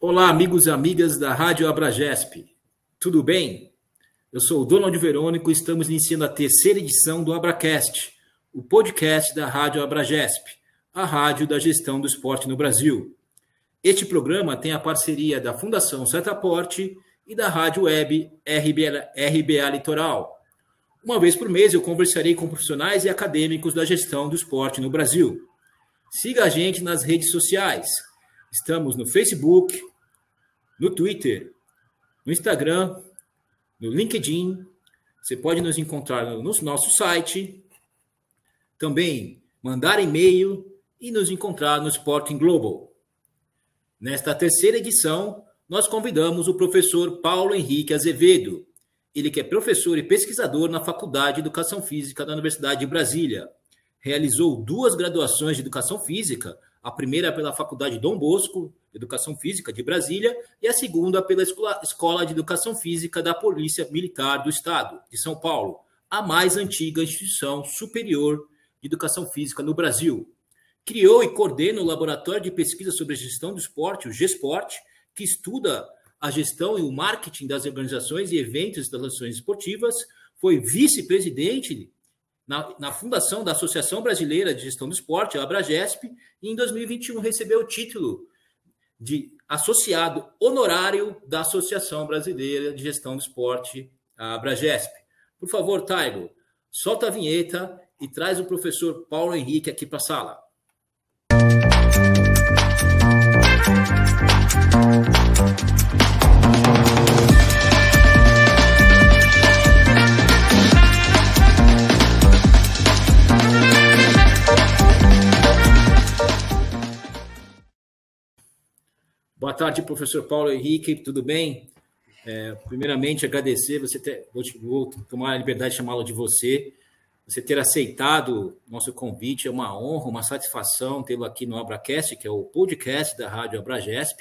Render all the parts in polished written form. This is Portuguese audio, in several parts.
Olá, amigos e amigas da Rádio Abragesp. Tudo bem? Eu sou o Donald Verônico e estamos iniciando a terceira edição do Abracast, o podcast da Rádio Abragesp, a rádio da gestão do esporte no Brasil. Este programa tem a parceria da Fundação Setaporte e da Rádio Web RBA Litoral. Uma vez por mês eu conversarei com profissionais e acadêmicos da gestão do esporte no Brasil. Siga a gente nas redes sociais. Estamos no Facebook, no Twitter, no Instagram, no LinkedIn. Você pode nos encontrar no nosso site, também mandar e-mail e nos encontrar no Sporting Global. Nesta terceira edição, nós convidamos o professor Paulo Henrique Azevedo. Ele que é professor e pesquisador na Faculdade de Educação Física da Universidade de Brasília. Realizou 2 graduações de Educação Física, a primeira pela Faculdade Dom Bosco, Educação Física de Brasília, e a segunda pela Escola de Educação Física da Polícia Militar do Estado, de São Paulo, a mais antiga instituição superior de Educação Física no Brasil. Criou e coordena o Laboratório de Pesquisa sobre a Gestão do Esporte, o GESPORT, que estuda a gestão e o marketing das organizações e eventos e instalações esportivas, foi vice-presidente na fundação da Associação Brasileira de Gestão do Esporte, a Abragesp, e em 2021 recebeu o título de associado honorário da Associação Brasileira de Gestão do Esporte, a Abragesp. Por favor, Taigo, solta a vinheta e traz o professor Paulo Henrique aqui para a sala. Boa tarde, professor Paulo Henrique, tudo bem? Primeiramente, agradecer, vou tomar a liberdade de chamá-lo de você ter aceitado nosso convite, é uma honra, uma satisfação tê-lo aqui no Abracast, que é o podcast da Rádio Abragesp.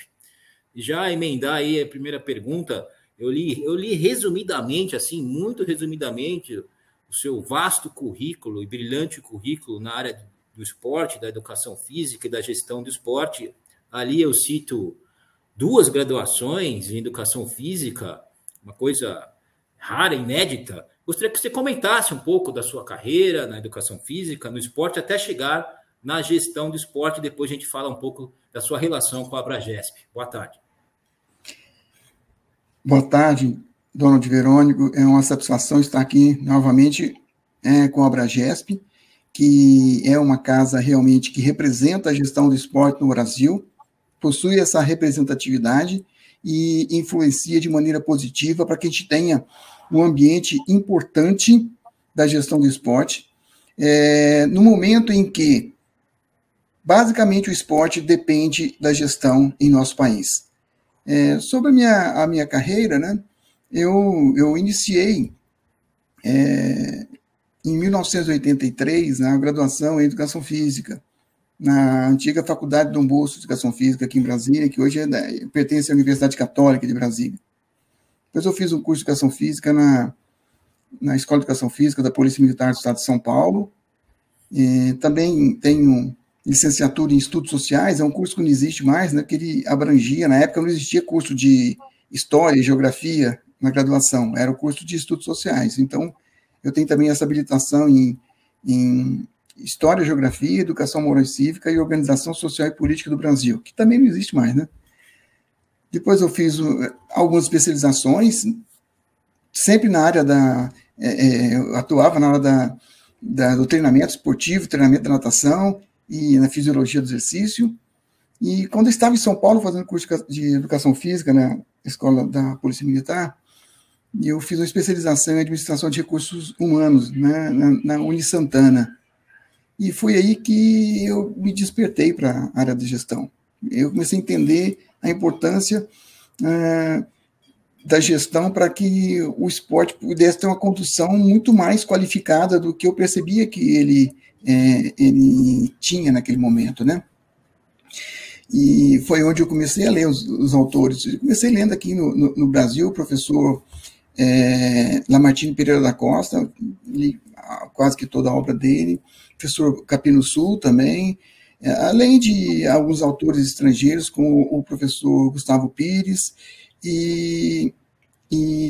E já emendar aí a primeira pergunta, eu li resumidamente, assim, muito resumidamente, o seu vasto currículo e brilhante currículo na área do esporte, da educação física e da gestão do esporte. Ali eu cito 2 graduações em educação física, uma coisa rara, inédita. Gostaria que você comentasse um pouco da sua carreira na educação física, no esporte, até chegar na gestão do esporte. Depois a gente fala um pouco da sua relação com a Abragesp. Boa tarde. Boa tarde, Donald Verônico. É uma satisfação estar aqui novamente com a Abragesp, que é uma casa realmente que representa a gestão do esporte no Brasil, possui essa representatividade e influencia de maneira positiva para que a gente tenha um ambiente importante da gestão do esporte, no momento em que, basicamente, o esporte depende da gestão em nosso país. Sobre a minha carreira, né, eu iniciei em 1983 na graduação em Educação Física, na antiga Faculdade Dom Bosco de Educação Física aqui em Brasília, que hoje pertence à Universidade Católica de Brasília. Depois eu fiz um curso de Educação Física na Escola de Educação Física da Polícia Militar do Estado de São Paulo. Também tenho licenciatura em Estudos Sociais, é um curso que não existe mais, né, que ele abrangia, na época não existia curso de História e Geografia na graduação, era o curso de Estudos Sociais. Então, eu tenho também essa habilitação em História, Geografia, Educação Moral e Cívica e Organização Social e Política do Brasil, que também não existe mais, né? Depois eu fiz algumas especializações, sempre na área eu atuava na área do treinamento esportivo, treinamento da natação e na fisiologia do exercício. E quando eu estava em São Paulo fazendo curso de Educação Física na Escola da Polícia Militar, eu fiz uma especialização em Administração de Recursos Humanos, né, na Unisantana. E foi aí que eu me despertei para a área de gestão. Eu comecei a entender a importância da gestão para que o esporte pudesse ter uma condução muito mais qualificada do que eu percebia que ele tinha naquele momento, né? E foi onde eu comecei a ler os autores. Eu comecei lendo aqui no Brasil, o professor Lamartine Pereira da Costa, li quase que toda a obra dele, professor Capino Sul também, além de alguns autores estrangeiros, como o professor Gustavo Pires e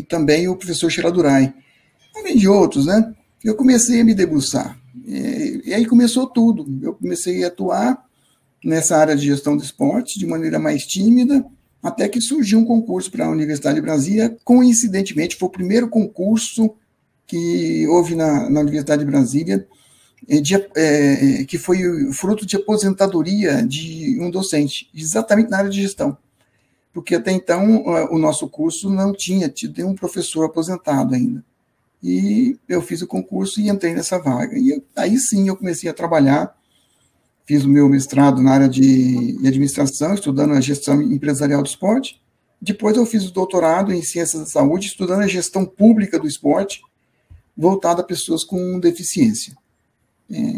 também o professor Shiradurai, além de outros, né? Eu comecei a me debruçar. E aí começou tudo. Eu comecei a atuar nessa área de gestão do esporte de maneira mais tímida, até que surgiu um concurso para a Universidade de Brasília. Coincidentemente, foi o primeiro concurso que houve na Universidade de Brasília, que foi fruto de aposentadoria de um docente, exatamente na área de gestão. Porque até então o nosso curso não tinha tido nenhum professor aposentado ainda. E eu fiz o concurso e entrei nessa vaga. E aí sim eu comecei a trabalhar, fiz o meu mestrado na área de administração, estudando a gestão empresarial do esporte. Depois eu fiz o doutorado em ciências da saúde, estudando a gestão pública do esporte, voltada a pessoas com deficiência.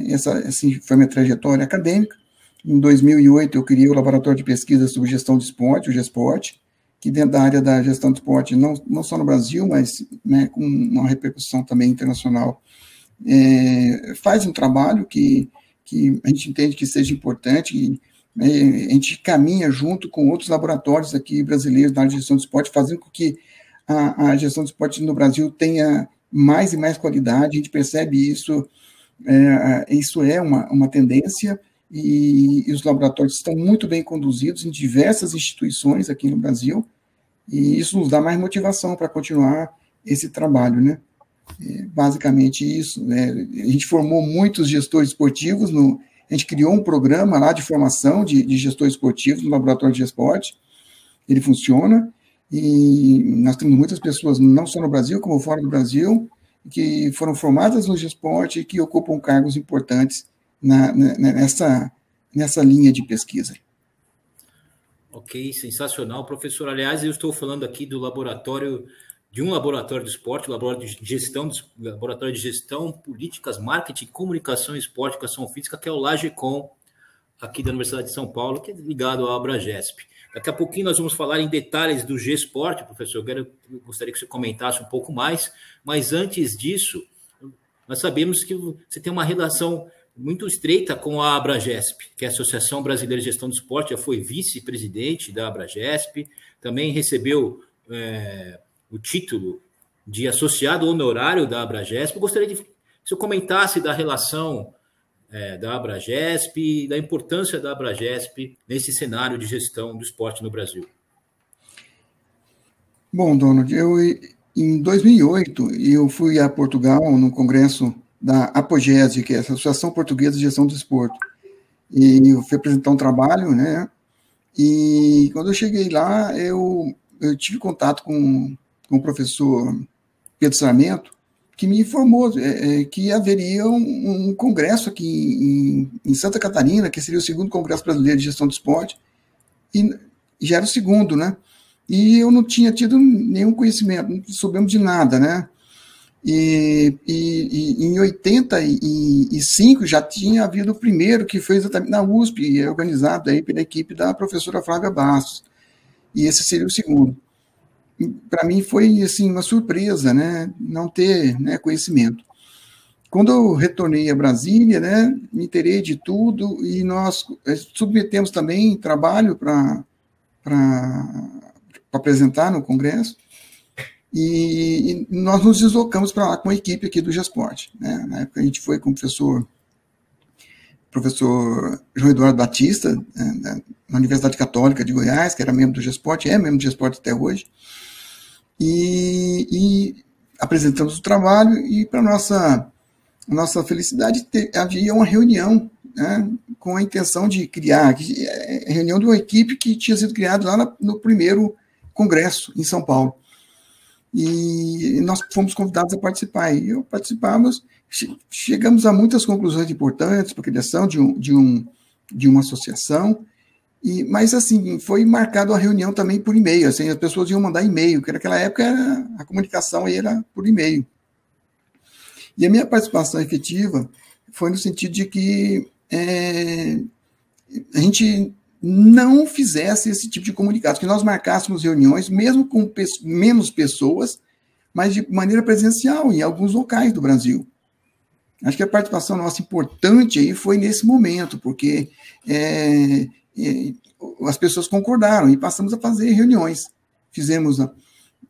Essa assim, foi a minha trajetória acadêmica. Em 2008, eu criei o Laboratório de Pesquisa sobre Gestão do Esporte, o GESPORT, que dentro da área da gestão do esporte, não só no Brasil, mas, né, com uma repercussão também internacional, faz um trabalho que a gente entende que seja importante, e a gente caminha junto com outros laboratórios aqui brasileiros na área de gestão do esporte, fazendo com que a gestão do esporte no Brasil tenha mais e mais qualidade. A gente percebe isso, isso é uma tendência, e os laboratórios estão muito bem conduzidos em diversas instituições aqui no Brasil, e isso nos dá mais motivação para continuar esse trabalho, né? Basicamente isso, né? A gente formou muitos gestores esportivos, a gente criou um programa lá de formação de gestores esportivos no Laboratório de Esporte, ele funciona, e nós temos muitas pessoas, não só no Brasil, como fora do Brasil, que foram formadas no Gesporte e que ocupam cargos importantes nessa linha de pesquisa. Ok, sensacional, professor. Aliás, eu estou falando aqui de um laboratório de esporte, laboratório de gestão, políticas, marketing, comunicação, esporte, educação física, que é o LAGECOM, aqui da Universidade de São Paulo, que é ligado à Abragesp. Daqui a pouquinho nós vamos falar em detalhes do Gesporte, professor. Eu gostaria que você comentasse um pouco mais, mas antes disso, nós sabemos que você tem uma relação muito estreita com a Abragesp, que é a Associação Brasileira de Gestão do Esporte, já foi vice-presidente da Abragesp, também recebeu o título de associado honorário da Abragesp. Eu gostaria que você comentasse da relação da Abragesp, da importância da Abragesp nesse cenário de gestão do esporte no Brasil. Bom, Donald, em 2008, eu fui a Portugal no congresso da Apogese, que é a Associação Portuguesa de Gestão do Esporte, e eu fui apresentar um trabalho, né, e quando eu cheguei lá, eu tive contato com o professor Pedro Sarmento, que me informou que haveria um congresso aqui em Santa Catarina, que seria o segundo Congresso Brasileiro de Gestão do Esporte, e já era o segundo, né, e eu não tinha tido nenhum conhecimento, não soubemos de nada, né. E em 85 já tinha havido o primeiro, que foi exatamente na USP, organizado aí pela equipe da professora Flávia Bastos, e esse seria o segundo. Para mim foi assim, uma surpresa, né, não ter, né, conhecimento. Quando eu retornei a Brasília, né, me inteirei de tudo, e nós submetemos também trabalho para apresentar no Congresso, e nós nos deslocamos para lá com a equipe aqui do Gesporte, né? Na época a gente foi com o professor João Eduardo Batista, né, na Universidade Católica de Goiás, que era membro do Gesporte, é membro do Gesporte até hoje, e apresentamos o trabalho, e para nossa felicidade havia uma reunião, né, com a intenção de criar, a reunião de uma equipe que tinha sido criada lá no primeiro congresso em São Paulo. E nós fomos convidados a participar, e participamos, chegamos a muitas conclusões importantes para a criação de uma associação, mas assim, foi marcado a reunião também por e-mail, assim, as pessoas iam mandar e-mail, porque naquela época a comunicação era por e-mail. E a minha participação efetiva foi no sentido de que a gente não fizesse esse tipo de comunicado, que nós marcássemos reuniões, mesmo com menos pessoas, mas de maneira presencial, em alguns locais do Brasil. Acho que a participação nossa importante aí foi nesse momento, porque as pessoas concordaram e passamos a fazer reuniões. Fizemos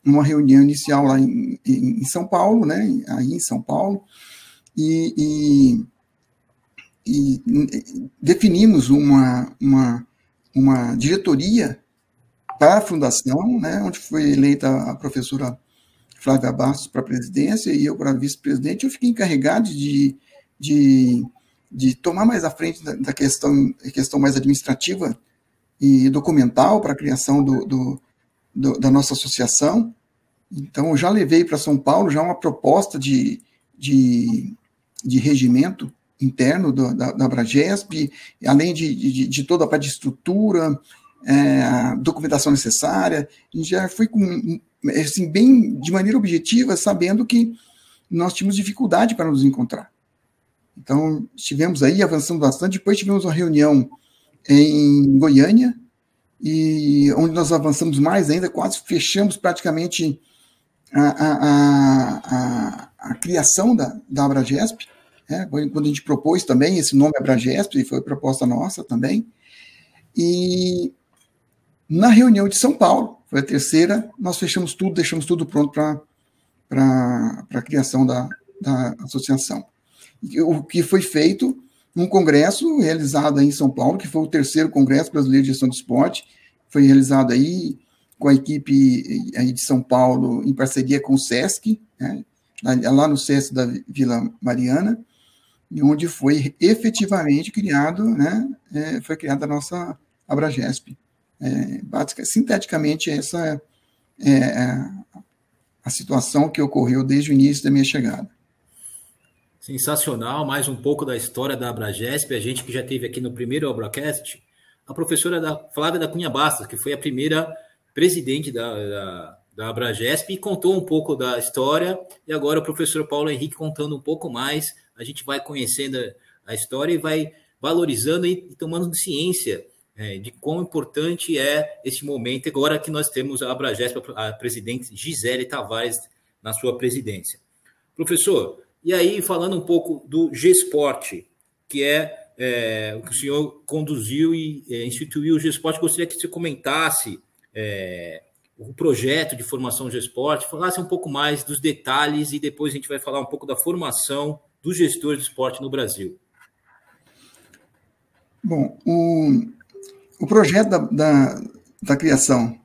uma reunião inicial lá em São Paulo, né? Aí em São Paulo, e definimos uma diretoria para a fundação, né? Onde foi eleita a professora Flávia Bastos para a presidência e eu para vice-presidente. Eu fiquei encarregado de tomar mais à frente da questão mais administrativa e documental para a criação da nossa associação. Então, eu já levei para São Paulo já uma proposta de regimento interno da Abragesp, além de toda a parte de estrutura, a documentação necessária, e já fui assim, bem de maneira objetiva, sabendo que nós tínhamos dificuldade para nos encontrar. Então, estivemos aí, avançando bastante, depois tivemos uma reunião em Goiânia, e onde nós avançamos mais ainda, quase fechamos praticamente a criação da Abragesp, quando a gente propôs também esse nome Abragesp, e foi proposta nossa também, e na reunião de São Paulo, foi a terceira, nós fechamos tudo, deixamos tudo pronto para a criação da associação. O que foi feito num congresso realizado aí em São Paulo, que foi o terceiro Congresso Brasileiro de Gestão do Esporte, foi realizado aí com a equipe aí de São Paulo, em parceria com o SESC, né, lá no SESC da Vila Mariana, onde foi efetivamente criado, né, foi criada a nossa Abragesp. Sinteticamente, essa é a situação que ocorreu desde o início da minha chegada. Sensacional, mais um pouco da história da Abragesp. A gente que já teve aqui no primeiro Abracast, a professora Flávia da Cunha Bastos, que foi a primeira presidente da Abragesp, e contou um pouco da história, e agora o professor Paulo Henrique contando um pouco mais. A gente vai conhecendo a história e vai valorizando e tomando ciência de quão importante é esse momento, agora que nós temos a Abragesp, a presidente Gisele Tavares na sua presidência. Professor, e aí falando um pouco do G-Sport, que o que o senhor conduziu e instituiu o G-Sport, gostaria que você comentasse o projeto de formação G-Sport, falasse um pouco mais dos detalhes e depois a gente vai falar um pouco da formação dos gestores de esporte no Brasil. Bom, o projeto da criação,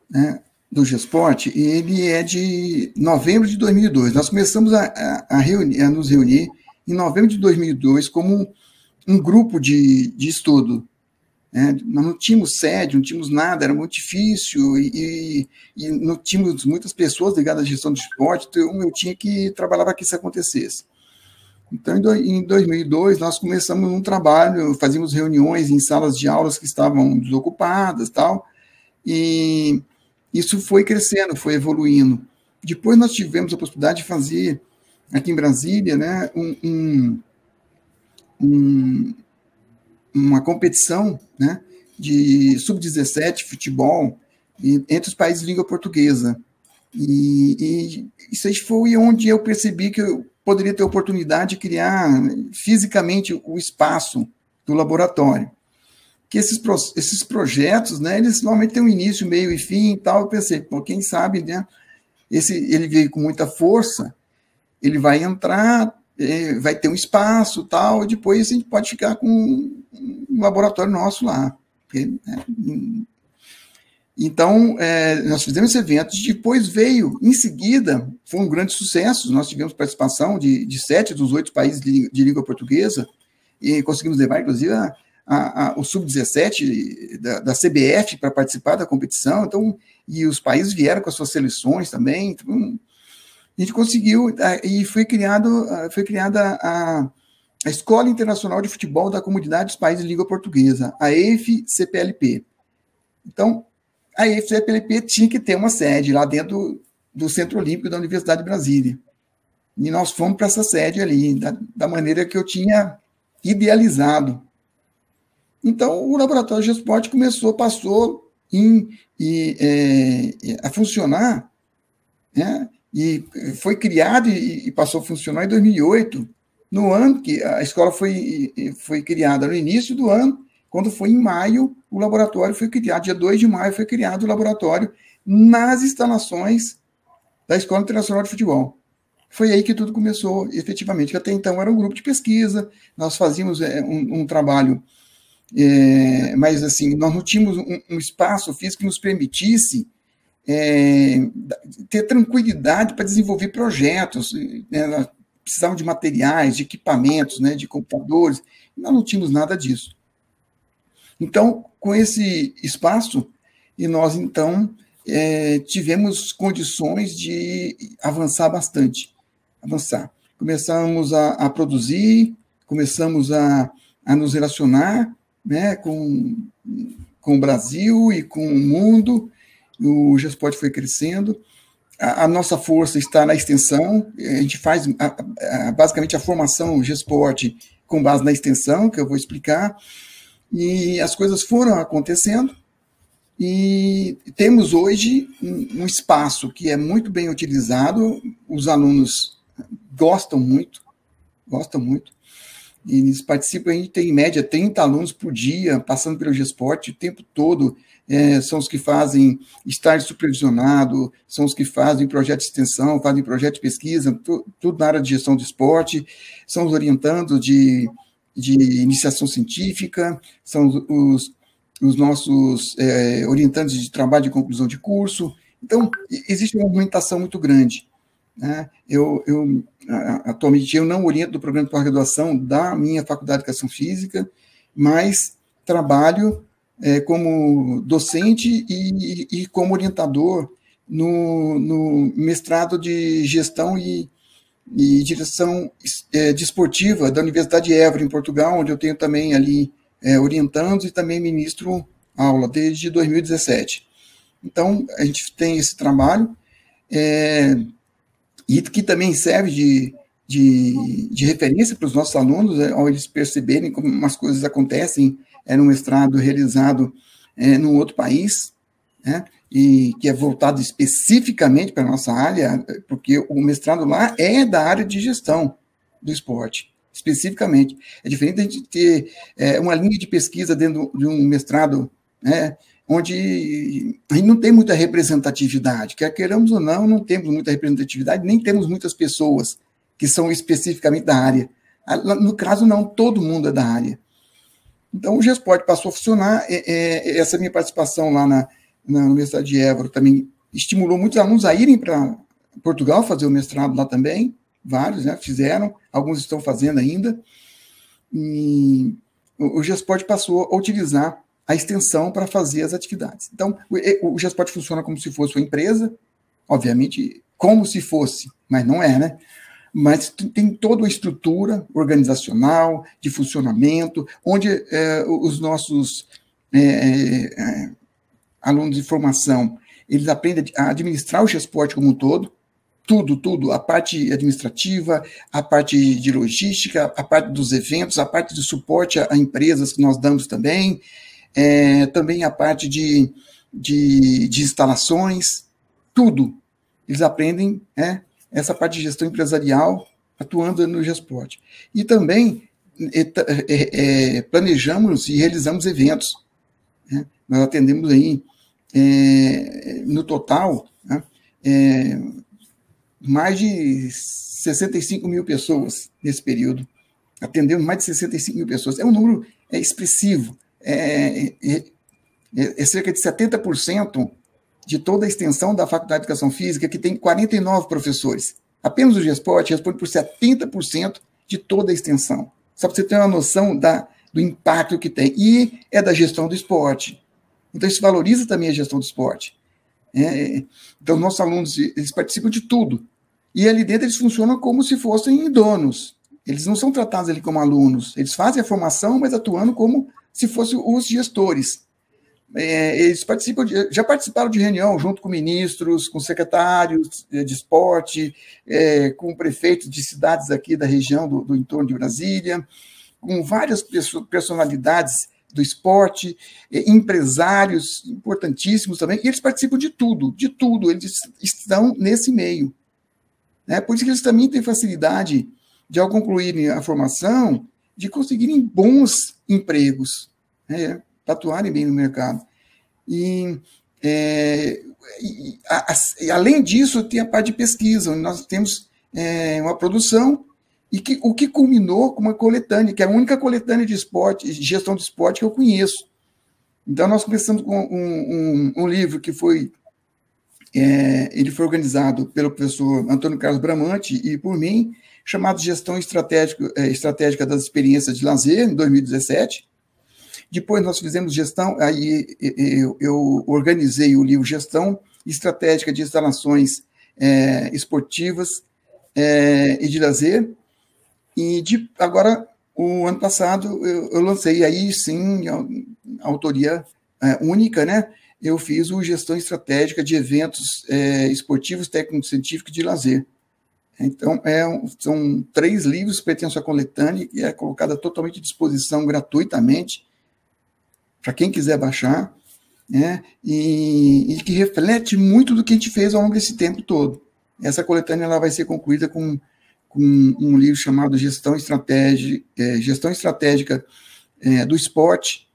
né, do G-Sport, ele é de novembro de 2002. Nós começamos a nos reunir em novembro de 2002 como um grupo de estudo. Nós não tínhamos sede, não tínhamos nada, era muito difícil e não tínhamos muitas pessoas ligadas à gestão do esporte, então eu tinha que trabalhar para que isso acontecesse. Então, em 2002, nós começamos um trabalho, fazíamos reuniões em salas de aulas que estavam desocupadas, tal, e isso foi crescendo, foi evoluindo. Depois nós tivemos a possibilidade de fazer, aqui em Brasília, né, uma competição, né, de sub-17 futebol entre os países de língua portuguesa. E isso aí foi onde eu percebi que eu poderia ter oportunidade de criar fisicamente o espaço do laboratório. Que esses projetos, né, eles normalmente têm um início, meio e fim e tal. Eu pensei, pô, quem sabe, né, ele veio com muita força, ele vai entrar, vai ter um espaço tal, e depois a gente pode ficar com um laboratório nosso lá. Então, nós fizemos esse evento, depois veio, em seguida, foi um grande sucesso, nós tivemos participação de 7 dos 8 países de língua portuguesa, e conseguimos levar, inclusive, o sub-17 da CBF para participar da competição, então, e os países vieram com as suas seleções também, então, a gente conseguiu, e foi criada a Escola Internacional de Futebol da Comunidade dos Países de Língua Portuguesa, a EIF-CPLP. Então, a EIF-CPLP tinha que ter uma sede lá dentro do Centro Olímpico da Universidade de Brasília. E nós fomos para essa sede ali, da maneira que eu tinha idealizado. Então, o Laboratório de G-Sport passou a funcionar, né? E foi criado e passou a funcionar em 2008, no ano que a escola foi criada, no início do ano, quando foi em maio, o laboratório foi criado, dia 2 de maio foi criado o laboratório nas instalações da Escola Internacional de Futebol. Foi aí que tudo começou, efetivamente, que até então era um grupo de pesquisa, nós fazíamos um trabalho, mas assim, nós não tínhamos um espaço físico que nos permitisse ter tranquilidade para desenvolver projetos, né? Nós precisávamos de materiais, de equipamentos, né? De computadores, nós não tínhamos nada disso. Então, com esse espaço, e nós, então, tivemos condições de avançar bastante. Começamos a produzir, começamos a nos relacionar, né, com o Brasil e com o mundo. O GESPORT foi crescendo. A nossa força está na extensão. A gente faz basicamente a formação GESPORT com base na extensão, que eu vou explicar. E as coisas foram acontecendo. E temos hoje um espaço que é muito bem utilizado. Os alunos gostam muito, e eles participam. A gente tem, em média, 30 alunos por dia, passando pelo GESPORT o tempo todo, são os que fazem estágio supervisionado, são os que fazem projeto de extensão, fazem projeto de pesquisa, tudo na área de gestão do esporte, são os orientandos de iniciação científica, são os nossos orientantes de trabalho de conclusão de curso. Então, existe uma movimentação muito grande. Atualmente, eu não oriento do programa de pós-graduação da minha Faculdade de Educação Física, mas trabalho como docente e como orientador no mestrado de gestão e direção desportiva da Universidade de Évora, em Portugal, onde eu tenho também ali orientando e também ministro aula desde 2017. Então, a gente tem esse trabalho, e que também serve de referência para os nossos alunos, ao eles perceberem como as coisas acontecem no mestrado realizado num outro país, né, e que é voltado especificamente para a nossa área, porque o mestrado lá é da área de gestão do esporte, especificamente. É diferente da gente ter uma linha de pesquisa dentro de um mestrado, né, onde a gente não tem muita representatividade, quer queiramos ou não temos muita representatividade, nem temos muitas pessoas que são especificamente da área. No caso, não, todo mundo é da área. Então, o GESPORT passou a funcionar. Essa minha participação lá na Universidade de Évora também estimulou muitos alunos a irem para Portugal fazer o mestrado lá também, vários, né, fizeram, alguns estão fazendo ainda, e o GESPORT passou a utilizar a extensão para fazer as atividades. Então, o GESPORT funciona como se fosse uma empresa, obviamente, como se fosse, mas não é, né? Mas tem toda uma estrutura organizacional, de funcionamento, onde os nossos alunos de formação, eles aprendem a administrar o GESPORT como um todo, tudo, a parte administrativa, a parte de logística, a parte dos eventos, a parte de suporte a empresas que nós damos também, também a parte de instalações, tudo. Eles aprendem essa parte de gestão empresarial atuando no GESPORT. E também planejamos e realizamos eventos. Né? Nós atendemos aí, no total, né, mais de 65 mil pessoas nesse período. Atendemos mais de 65 mil pessoas. É um número expressivo. Cerca de 70% de toda a extensão da Faculdade de Educação Física, que tem 49 professores. Apenas o GESPORT responde por 70% de toda a extensão. Só para você ter uma noção do impacto que tem. E é da gestão do esporte. Então, isso valoriza também a gestão do esporte. Então, nossos alunos, eles participam de tudo. E ali dentro eles funcionam como se fossem donos. Eles não são tratados ali como alunos. Eles fazem a formação, mas atuando como se fossem os gestores. Eles já participaram de reunião junto com ministros, com secretários de esporte, com prefeitos de cidades aqui da região do entorno de Brasília, com várias personalidades do esporte, empresários importantíssimos também, e eles participam de tudo, eles estão nesse meio. Por isso que eles também têm facilidade de, ao concluírem a formação, de conseguirem bons empregos, né, para atuarem bem no mercado. Além disso, tem a parte de pesquisa, onde nós temos uma produção, o que culminou com uma coletânea, que é a única coletânea de esporte, de gestão de esporte que eu conheço. Então, nós começamos com um livro que ele foi organizado pelo professor Antônio Carlos Bramante e por mim, chamado Gestão Estratégica das Experiências de Lazer, em 2017. Depois nós fizemos gestão, aí eu organizei o livro Gestão Estratégica de Instalações Esportivas e de Lazer. E agora, o ano passado, eu lancei aí, sim, a autoria única, né? Eu fiz o Gestão Estratégica de Eventos Esportivos, Técnicos, Científicos e de Lazer. Então, são 3 livros que pertencem à coletânea, que é colocada totalmente à disposição gratuitamente, para quem quiser baixar, né? E que reflete muito do que a gente fez ao longo desse tempo todo. Essa coletânea ela vai ser concluída com um livro chamado Gestão Estratégica do Esporte,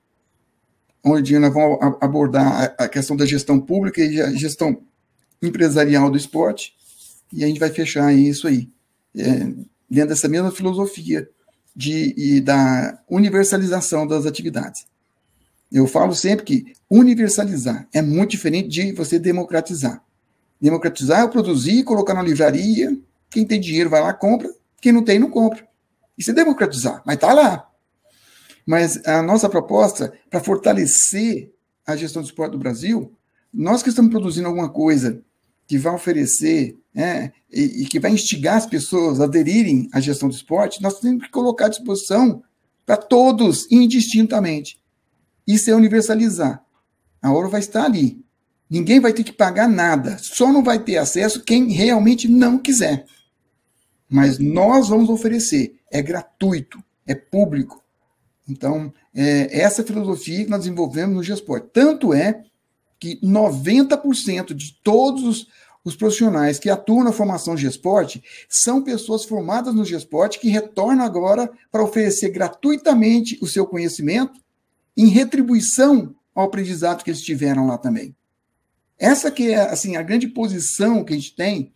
onde nós vamos abordar a questão da gestão pública e a gestão empresarial do esporte, e a gente vai fechar isso aí, dentro dessa mesma filosofia da universalização das atividades. Eu falo sempre que universalizar é muito diferente de você democratizar. Democratizar é eu produzir, colocar na livraria, quem tem dinheiro vai lá, compra, quem não tem, não compra. Isso é democratizar, mas está lá. Mas a nossa proposta, para fortalecer a gestão do esporte do Brasil, nós que estamos produzindo alguma coisa que vai oferecer e que vai instigar as pessoas a aderirem à gestão do esporte, nós temos que colocar à disposição para todos, indistintamente. Isso é universalizar. A ouro vai estar ali. Ninguém vai ter que pagar nada. Só não vai ter acesso quem realmente não quiser. Mas nós vamos oferecer. É gratuito, é público. Então, essa filosofia que nós desenvolvemos no Gesport. Tanto é que 90% de todos os profissionais que atuam na formação de Gesport são pessoas formadas no Gesport que retornam agora para oferecer gratuitamente o seu conhecimento em retribuição ao aprendizado que eles tiveram lá também. Essa que é assim, a grande posição que a gente tem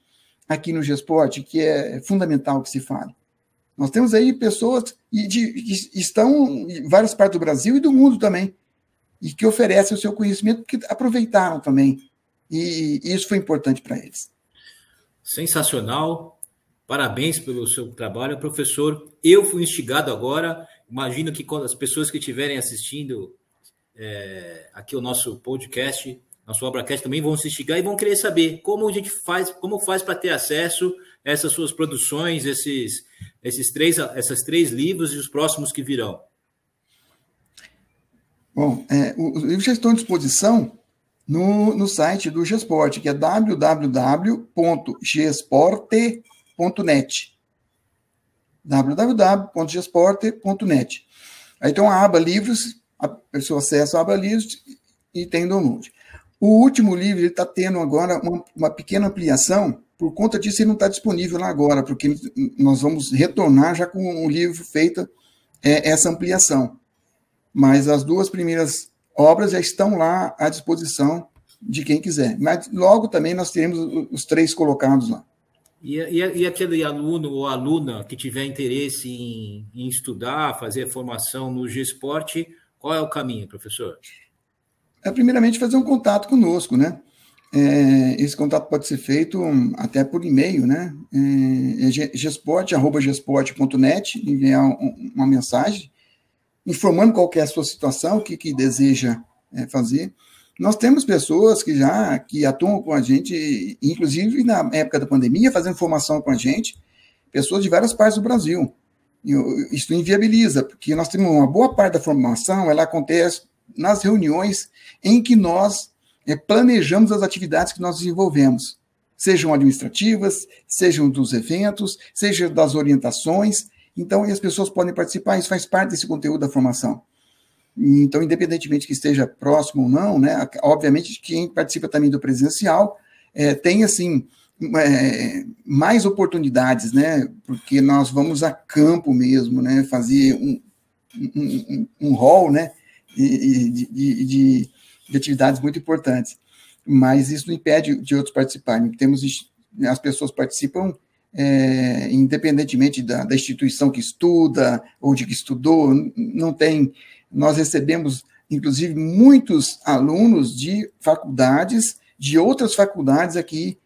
aqui no Gesport, que é fundamental que se fale. Nós temos aí pessoas que estão em várias partes do Brasil e do mundo também, e que oferecem o seu conhecimento, que aproveitaram também. E isso foi importante para eles. Sensacional. Parabéns pelo seu trabalho, professor. Eu fui instigado agora. Imagino que quando as pessoas que estiverem assistindo aqui o nosso podcast, nosso Obracast, também vão se instigar e vão querer saber como a gente faz, como faz para ter acesso a essas suas produções, esses 3 livros e os próximos que virão. Bom, os livros já estão à disposição no site do Gesport, que é www.gesport.net. www.gesport.net. Aí tem uma aba livros, a pessoa acessa a aba livros e tem download. O último livro está tendo agora uma pequena ampliação, por conta disso ele não está disponível lá agora, porque nós vamos retornar já com o livro feito essa ampliação. Mas as 2 primeiras obras já estão lá à disposição de quem quiser. Mas logo também nós teremos os 3 colocados lá. E aquele aluno ou aluna que tiver interesse em estudar, fazer formação no Gesport, qual é o caminho, professor? Primeiramente, fazer um contato conosco, né? Esse contato pode ser feito até por e-mail, né? gesport@gesport.net, enviar uma mensagem informando qual que é a sua situação, o que deseja fazer. Nós temos pessoas que atuam com a gente, inclusive na época da pandemia, fazendo formação com a gente, pessoas de várias partes do Brasil. Isso inviabiliza, porque nós temos uma boa parte da formação, ela acontece nas reuniões em que nós planejamos as atividades que nós desenvolvemos, sejam administrativas, sejam dos eventos, sejam das orientações. Então, as pessoas podem participar, isso faz parte desse conteúdo da formação. Então, independentemente que esteja próximo ou não, né, obviamente, quem participa também do presencial tem, assim, mais oportunidades, né? Porque nós vamos a campo mesmo, né? Fazer um hall, né? De atividades muito importantes. Mas isso não impede de outros participarem. As pessoas participam independentemente da instituição que estuda ou de que estudou. Não tem. Nós recebemos, inclusive, muitos alunos de faculdades, de outras faculdades aqui,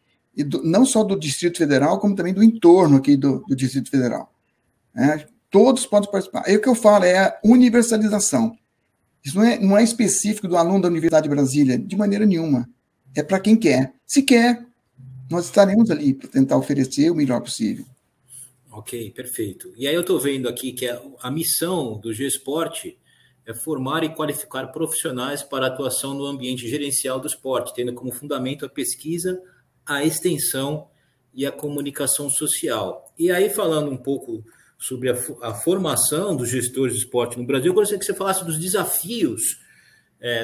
não só do Distrito Federal, como também do entorno aqui do Distrito Federal. Todos podem participar. Aí o que eu falo é a universalização. Isso não é específico do aluno da Universidade de Brasília, de maneira nenhuma. É para quem quer. Se quer, nós estaremos ali para tentar oferecer o melhor possível. Ok, perfeito. E aí eu estou vendo aqui que a missão do G-Esporte é formar e qualificar profissionais para atuação no ambiente gerencial do esporte, tendo como fundamento a pesquisa, a extensão e a comunicação social. E aí, falando um pouco sobre a formação dos gestores de esporte no Brasil, eu gostaria que você falasse dos desafios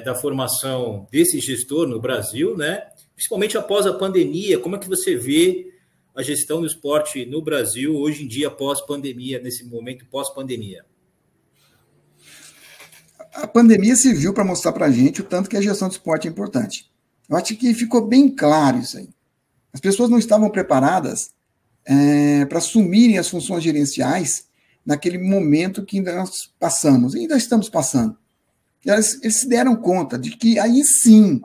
da formação desse gestor no Brasil, né? Principalmente após a pandemia. Como é que você vê a gestão do esporte no Brasil hoje em dia, pós-pandemia, nesse momento pós-pandemia? A pandemia serviu para mostrar para a gente o tanto que a gestão do esporte é importante. Eu acho que ficou bem claro isso aí. As pessoas não estavam preparadas para assumirem as funções gerenciais naquele momento que nós passamos, e ainda estamos passando. Eles se deram conta de que aí sim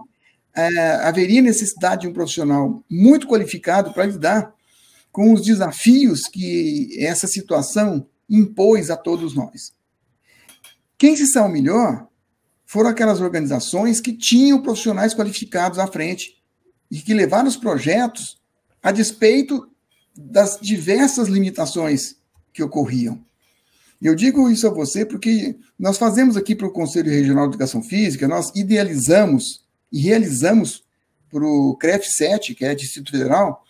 haveria necessidade de um profissional muito qualificado para lidar com os desafios que essa situação impôs a todos nós. Quem se saiu melhor foram aquelas organizações que tinham profissionais qualificados à frente e que levaram os projetos a despeito das diversas limitações que ocorriam. E eu digo isso a você porque nós fazemos aqui para o Conselho Regional de Educação Física, nós idealizamos e realizamos para o CREF7, que é Distrito Federal,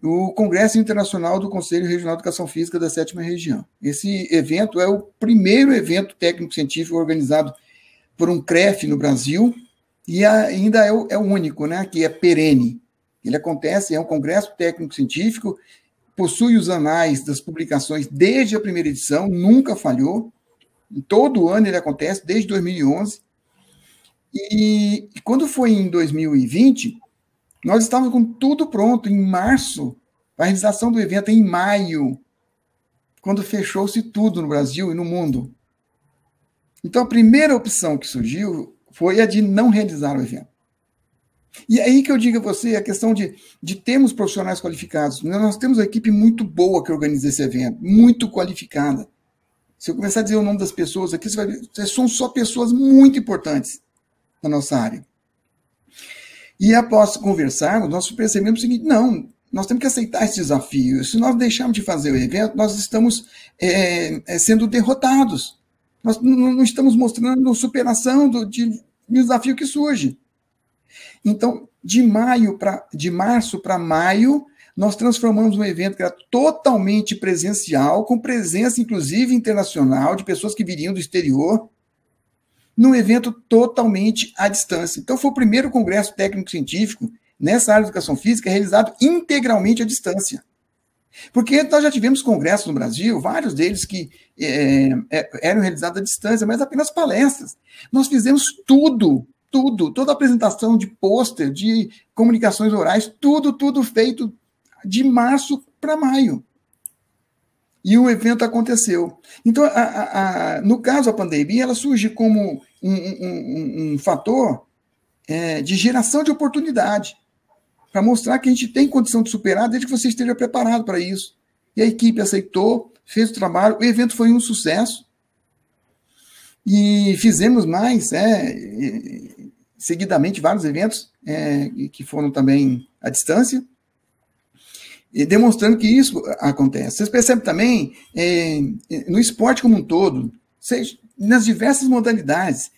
o Congresso Internacional do Conselho Regional de Educação Física da 7ª Região. Esse evento é o primeiro evento técnico-científico organizado por um CREF no Brasil e ainda é o único, né, que é perene. Ele acontece, é um congresso técnico-científico, possui os anais das publicações desde a primeira edição, nunca falhou. Todo ano ele acontece, desde 2011. E quando foi em 2020, nós estávamos com tudo pronto, em março, a realização do evento em maio, quando fechou-se tudo no Brasil e no mundo. Então, a primeira opção que surgiu foi a de não realizar o evento. E aí que eu digo a você, a questão de termos profissionais qualificados. Nós temos uma equipe muito boa que organiza esse evento, muito qualificada. Se eu começar a dizer o nome das pessoas aqui, você vai ver, são só pessoas muito importantes na nossa área. E após conversarmos, nós percebemos o seguinte, não, nós temos que aceitar esse desafio. Se nós deixarmos de fazer o evento, nós estamos sendo derrotados. Nós não estamos mostrando superação do desafio que surge. Então, de março para maio, nós transformamos um evento que era totalmente presencial, com presença, inclusive, internacional, de pessoas que viriam do exterior, num evento totalmente à distância. Então, foi o primeiro congresso técnico-científico nessa área de educação física realizado integralmente à distância. Porque nós já tivemos congressos no Brasil, vários deles que eram realizados à distância, mas apenas palestras. Nós fizemos tudo, toda a apresentação de pôster, de comunicações orais, tudo feito de março para maio. E o evento aconteceu. Então, no caso, a pandemia, ela surge como um fator de geração de oportunidade, para mostrar que a gente tem condição de superar desde que você esteja preparado para isso. E a equipe aceitou, fez o trabalho, o evento foi um sucesso. E fizemos mais, seguidamente, vários eventos que foram também à distância, e demonstrando que isso acontece. Vocês percebem também, no esporte como um todo, nas diversas modalidades,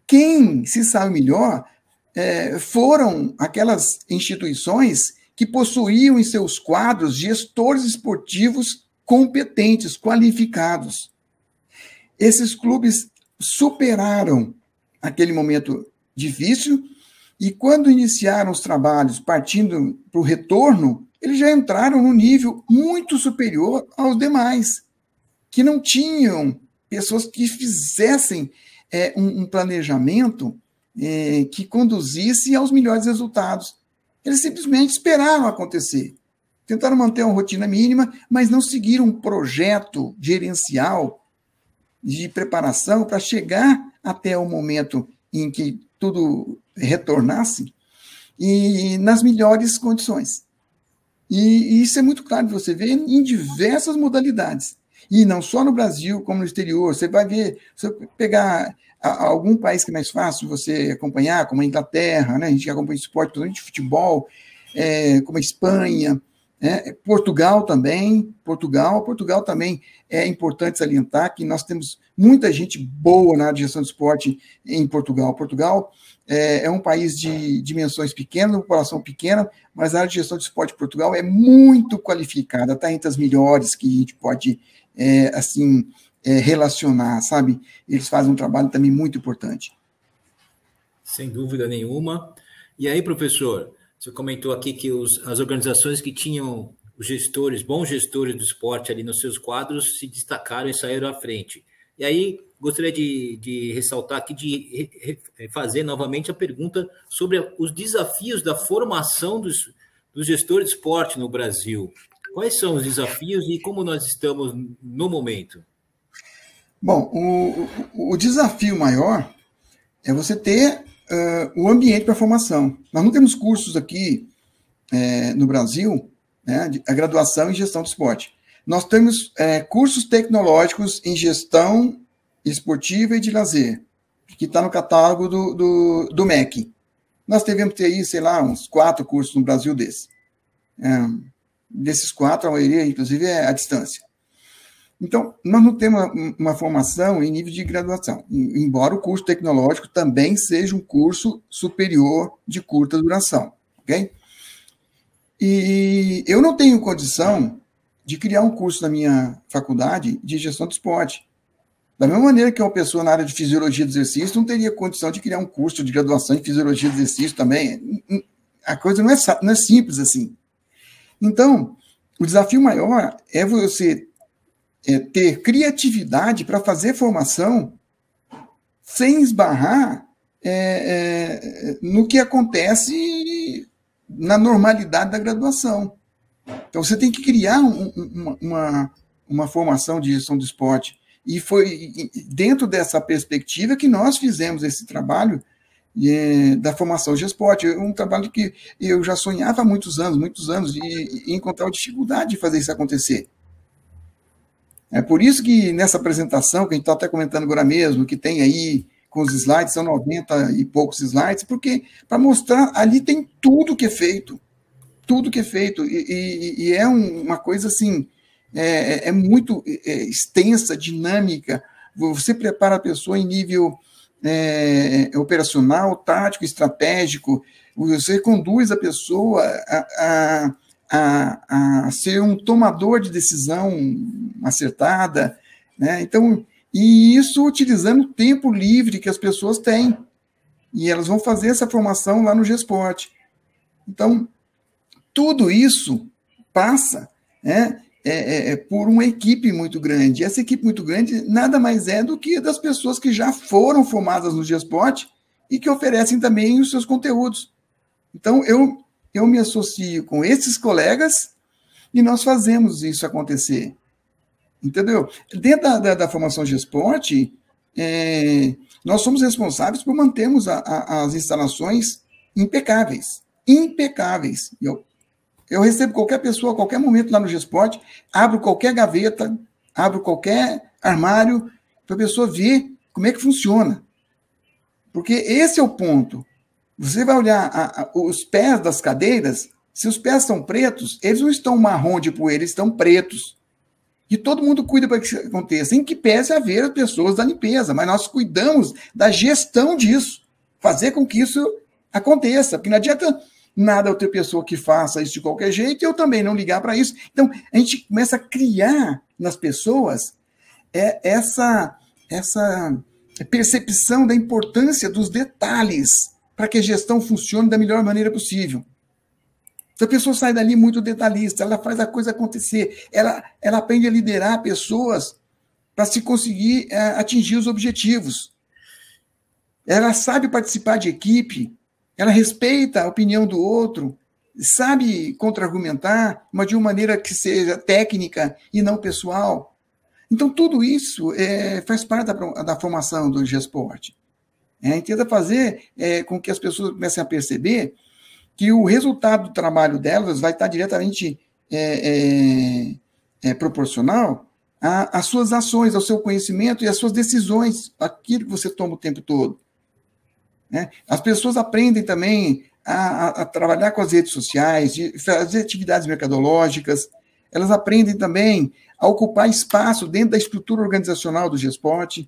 quem se sabe melhor foram aquelas instituições que possuíam em seus quadros gestores esportivos competentes, qualificados. Esses clubes superaram aquele momento difícil E quando iniciaram os trabalhos partindo para o retorno, eles já entraram num nível muito superior aos demais, que não tinham pessoas que fizessem um planejamento que conduzisse aos melhores resultados. Eles simplesmente esperaram acontecer. Tentaram manter uma rotina mínima, mas não seguiram um projeto gerencial de preparação para chegar até o momento em que tudo retornasse e nas melhores condições. E isso é muito claro de você ver em diversas modalidades. E não só no Brasil, como no exterior. Você vai ver, se você pegar algum país que é mais fácil você acompanhar, como a Inglaterra, né? A gente acompanha esporte, principalmente futebol, como a Espanha, Portugal também. Portugal também é importante salientar que nós temos muita gente boa na área de gestão de esporte em Portugal. Portugal é um país de dimensões pequenas, população pequena, mas a área de gestão de esporte de Portugal é muito qualificada, está entre as melhores que a gente pode relacionar, sabe? Eles fazem um trabalho também muito importante. Sem dúvida nenhuma. E aí, professor, você comentou aqui que as organizações que tinham os gestores, bons gestores do esporte ali nos seus quadros, se destacaram e saíram à frente. E aí, gostaria de ressaltar aqui, de fazer novamente a pergunta sobre os desafios da formação dos gestores de esporte no Brasil. Quais são os desafios e como nós estamos no momento? Bom, o desafio maior é você ter o ambiente para formação. Nós não temos cursos aqui no Brasil, né, a graduação em gestão do esporte. Nós temos cursos tecnológicos em gestão esportiva e de lazer, que está no catálogo do MEC. Nós devemos ter aí, sei lá, uns 4 cursos no Brasil desses. Desses 4, a maioria, inclusive, é à distância. Então, nós não temos uma formação em nível de graduação, embora o curso tecnológico também seja um curso superior de curta duração, ok? E eu não tenho condição de criar um curso na minha faculdade de gestão do esporte. Da mesma maneira que uma pessoa na área de fisiologia do exercício não teria condição de criar um curso de graduação em fisiologia do exercício também. A coisa não é simples assim. Então, o desafio maior é você ter criatividade para fazer formação sem esbarrar no que acontece na normalidade da graduação. Então, você tem que criar uma formação de gestão do esporte. E foi dentro dessa perspectiva que nós fizemos esse trabalho da formação de esporte. Um trabalho que eu já sonhava há muitos anos, e encontrava dificuldade de fazer isso acontecer. É por isso que nessa apresentação, que a gente está até comentando agora mesmo, que tem aí com os slides, são 90 e poucos slides, porque para mostrar, ali tem tudo que é feito, e é uma coisa assim, muito extensa, dinâmica. Você prepara a pessoa em nível operacional, tático, estratégico, você conduz a pessoa a ser um tomador de decisão acertada, né? Então, e isso utilizando o tempo livre que as pessoas têm, e elas vão fazer essa formação lá no G-Sport. Então, tudo isso passa por uma equipe muito grande. Essa equipe muito grande nada mais é do que das pessoas que já foram formadas no G-Sport e que oferecem também os seus conteúdos. Então, eu me associo com esses colegas e nós fazemos isso acontecer. Entendeu? Dentro da formação G-Sport, nós somos responsáveis por mantermos as instalações impecáveis. Impecáveis. Eu recebo qualquer pessoa, a qualquer momento lá no G-Sport, abro qualquer gaveta, abro qualquer armário, para a pessoa ver como é que funciona. Porque esse é o ponto. Você vai olhar os pés das cadeiras, se os pés são pretos, eles não estão marrom de poeira, eles estão pretos. E todo mundo cuida para que isso aconteça, em que pese haver pessoas da limpeza, mas nós cuidamos da gestão disso, fazer com que isso aconteça, porque não adianta nada eu ter pessoa que faça isso de qualquer jeito e eu também não ligar para isso. Então, a gente começa a criar nas pessoas essa percepção da importância dos detalhes, para que a gestão funcione da melhor maneira possível. Se a pessoa sai dali muito detalhista, ela faz a coisa acontecer, ela aprende a liderar pessoas para se conseguir atingir os objetivos. Ela sabe participar de equipe, ela respeita a opinião do outro, sabe contra-argumentar, mas de uma maneira que seja técnica e não pessoal. Então, tudo isso faz parte da formação do Gesport. Tenta fazer com que as pessoas comecem a perceber que o resultado do trabalho delas vai estar diretamente proporcional às suas ações, ao seu conhecimento e às suas decisões, aquilo que você toma o tempo todo. As pessoas aprendem também a trabalhar com as redes sociais, fazer atividades mercadológicas, elas aprendem também a ocupar espaço dentro da estrutura organizacional do Gesport,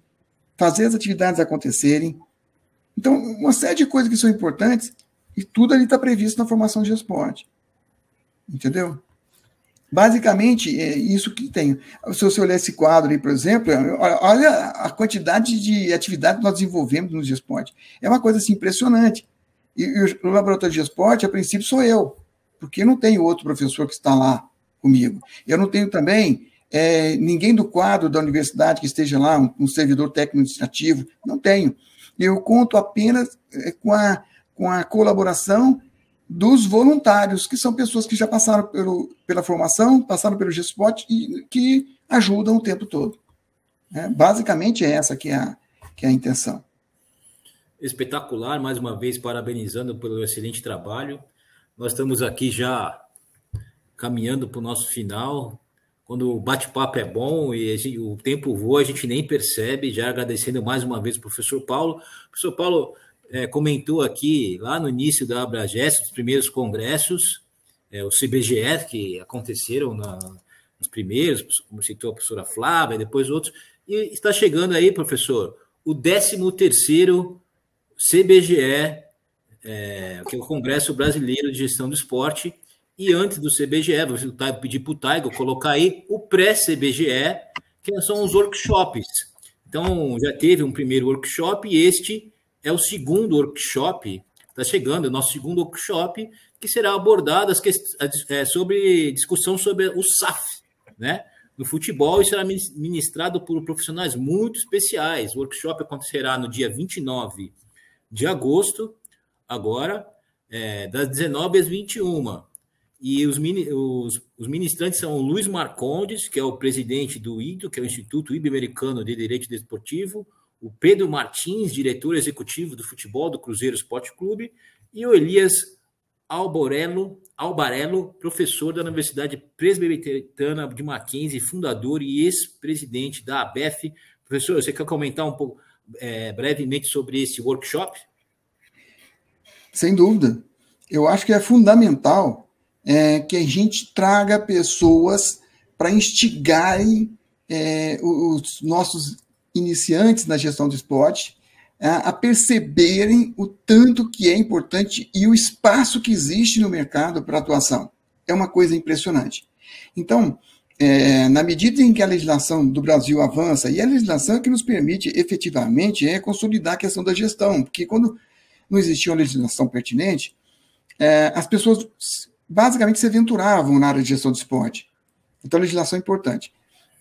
fazer as atividades acontecerem. Então, uma série de coisas que são importantes, e tudo ali está previsto na formação do Gesport. Entendeu? Basicamente, é isso que tem. Se você olhar esse quadro aí, por exemplo, olha a quantidade de atividades que nós desenvolvemos no Gesport. É uma coisa assim, impressionante. E o laboratório de Gesport, a princípio, sou eu, porque eu não tenho outro professor que está lá comigo. Eu não tenho também ninguém do quadro da universidade que esteja lá, um servidor técnico administrativo, não tenho. Eu conto apenas com a colaboração dos voluntários, que são pessoas que já passaram pela formação, passaram pelo Gesport e que ajudam o tempo todo. Basicamente é essa que é a intenção. Espetacular, mais uma vez, parabenizando pelo excelente trabalho. Nós estamos aqui já caminhando para o nosso final. Quando o bate-papo é bom e o tempo voa, a gente nem percebe. Já agradecendo mais uma vez o professor Paulo. O professor Paulo comentou aqui, lá no início da Abragesp, os primeiros congressos, o CBGE, que aconteceram nos primeiros, como citou a professora Flávia, depois outros. E está chegando aí, professor, o 13º CBGE, que é o Congresso Brasileiro de Gestão do Esporte, e antes do CBGE, vou pedir para o Taigo colocar aí o pré-CBGE, que são os workshops. Então, já teve um primeiro workshop, e este é o segundo workshop, está chegando, o nosso segundo workshop, que será abordado sobre discussão sobre o SAF, no futebol, e será ministrado por profissionais muito especiais. O workshop acontecerá no dia 29 de agosto, agora, das 19 às 21. E os ministrantes são o Luiz Marcondes, que é o presidente do IDO, que é o Instituto Ibero-Americano de Direito Desportivo, o Pedro Martins, diretor executivo do futebol do Cruzeiro Esporte Clube, e o Elias Albarello, professor da Universidade Presbiteriana de Mackenzie, fundador e ex-presidente da ABEF. Professor, você quer comentar um pouco brevemente sobre esse workshop? Sem dúvida. Eu acho que é fundamental que a gente traga pessoas para instigarem os nossos iniciantes na gestão do esporte a perceberem o tanto que é importante e o espaço que existe no mercado para atuação. É uma coisa impressionante. Então, na medida em que a legislação do Brasil avança, e a legislação é que nos permite efetivamente consolidar a questão da gestão, porque quando não existia uma legislação pertinente, as pessoas basicamente se aventuravam na área de gestão do esporte. Então, a legislação é importante.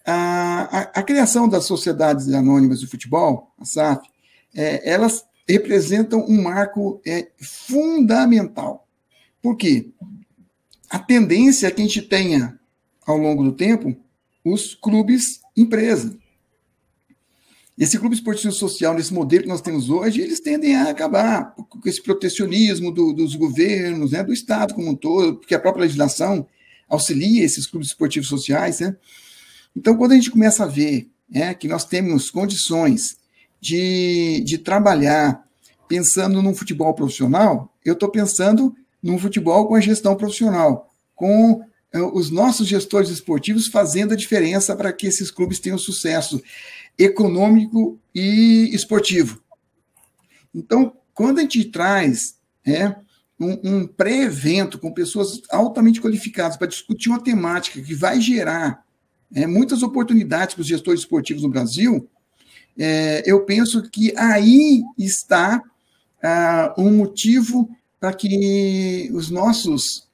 A criação das sociedades anônimas de futebol, a SAF, elas representam um marco fundamental. Por quê? A tendência é que a gente tenha, ao longo do tempo, os clubes empresa. Esse clube esportivo social, nesse modelo que nós temos hoje, eles tendem a acabar com esse protecionismo dos governos, do Estado como um todo, porque a própria legislação auxilia esses clubes esportivos sociais, Então, quando a gente começa a ver que nós temos condições de trabalhar pensando num futebol profissional, eu estou pensando num futebol com a gestão profissional, com os nossos gestores esportivos fazendo a diferença para que esses clubes tenham sucesso econômico e esportivo. Então, quando a gente traz um pré-evento com pessoas altamente qualificadas para discutir uma temática que vai gerar muitas oportunidades para os gestores esportivos no Brasil, eu penso que aí está um motivo para que os nossos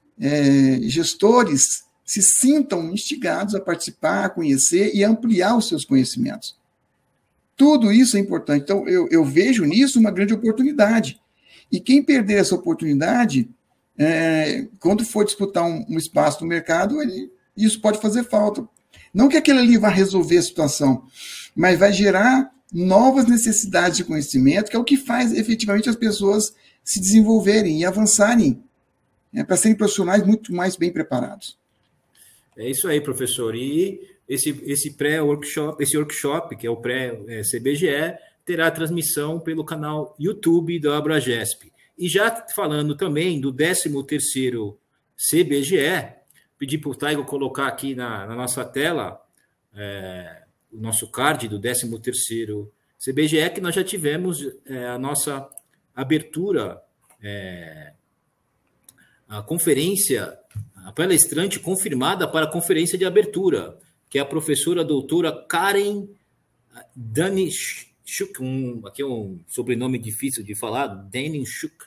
gestores se sintam instigados a participar, a conhecer e a ampliar os seus conhecimentos. Tudo isso é importante. Então, eu vejo nisso uma grande oportunidade. E quem perder essa oportunidade, quando for disputar um espaço no mercado, isso pode fazer falta. Não que aquele ali vá resolver a situação, mas vai gerar novas necessidades de conhecimento, que é o que faz efetivamente as pessoas se desenvolverem e avançarem, para serem profissionais muito mais bem preparados. É isso aí, professor. E esse pré-workshop, esse workshop, que é o pré-CBGE, terá transmissão pelo canal YouTube da Abragesp. E já falando também do 13º CBGE, pedi para o Taigo colocar aqui na nossa tela o nosso card do 13º CBGE, que nós já tivemos a nossa abertura, a conferência, a palestrante confirmada para a conferência de abertura, que é a professora doutora Karen Danishuk, aqui é um sobrenome difícil de falar, Danishuk,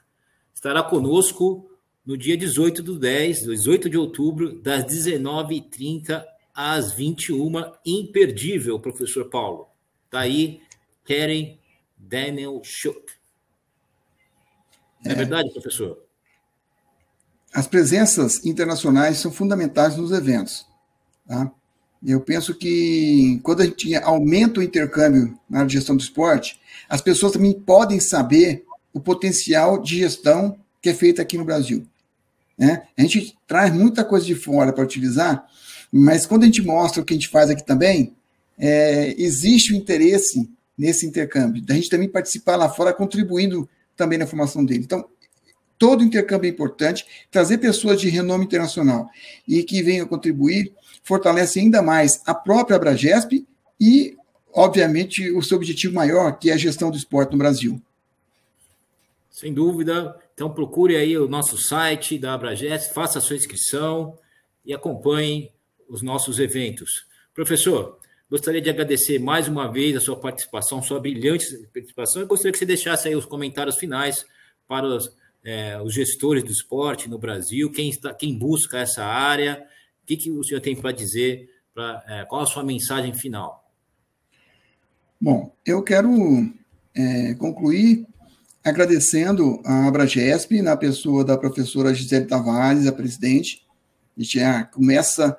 estará conosco no dia 18 de outubro, das 19h30 às 21h, imperdível, professor Paulo. Está aí, Karen Danishuk. É verdade, professor? As presenças internacionais são fundamentais nos eventos. Tá? Eu penso que quando a gente aumenta o intercâmbio na área de gestão do esporte, as pessoas também podem saber o potencial de gestão que é feito aqui no Brasil. Né? A gente traz muita coisa de fora para utilizar, mas quando a gente mostra o que a gente faz aqui também, existe o interesse nesse intercâmbio, da gente também participar lá fora, contribuindo também na formação dele. Então, todo intercâmbio é importante, trazer pessoas de renome internacional e que venham contribuir, fortalece ainda mais a própria Abragesp e, obviamente, o seu objetivo maior, que é a gestão do esporte no Brasil. Sem dúvida. Então, procure aí o nosso site da Abragesp, faça a sua inscrição e acompanhe os nossos eventos. Professor, gostaria de agradecer mais uma vez a sua participação, sua brilhante participação, e gostaria que você deixasse aí os comentários finais para os gestores do esporte no Brasil, quem busca essa área, o que o senhor tem para dizer, qual a sua mensagem final? Bom, eu quero concluir agradecendo a Abragesp, na pessoa da professora Gisele Tavares, a presidente. A gente já começa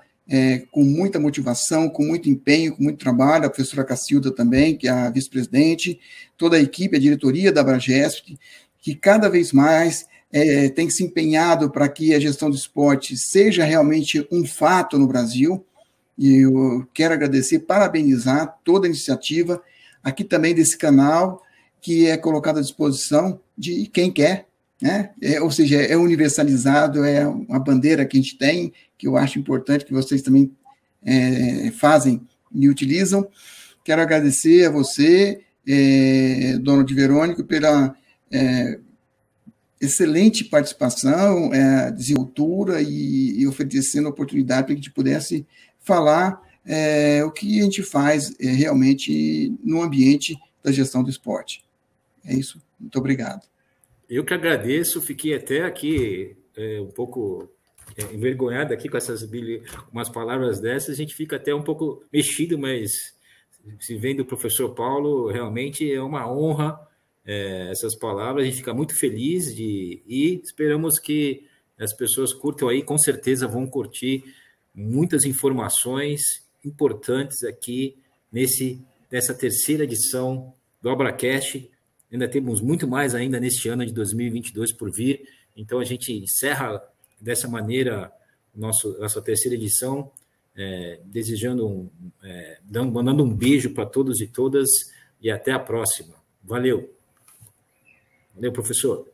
com muita motivação, com muito empenho, com muito trabalho, a professora Cacilda também, que é a vice-presidente, toda a equipe, a diretoria da Abragesp, que cada vez mais tem se empenhado para que a gestão do esporte seja realmente um fato no Brasil. E eu quero agradecer, parabenizar toda a iniciativa aqui também desse canal, que é colocado à disposição de quem quer, né? Ou seja, é universalizado, é uma bandeira que a gente tem, que eu acho importante que vocês também fazem e utilizam. Quero agradecer a você, Donald Verônico, pela excelente participação, desenvoltura e oferecendo a oportunidade para que a gente pudesse falar o que a gente faz realmente no ambiente da gestão do esporte. É isso. Muito obrigado. Eu que agradeço, fiquei até aqui um pouco envergonhado aqui com umas palavras dessas, a gente fica até um pouco mexido, mas se vem do professor Paulo, realmente é uma honra essas palavras, a gente fica muito feliz e esperamos que as pessoas curtam aí, com certeza vão curtir muitas informações importantes aqui nessa terceira edição do Abracast. Ainda temos muito mais ainda neste ano de 2022 por vir, então a gente encerra dessa maneira nossa terceira edição, mandando um beijo para todos e todas e até a próxima. Valeu. Valeu, professor.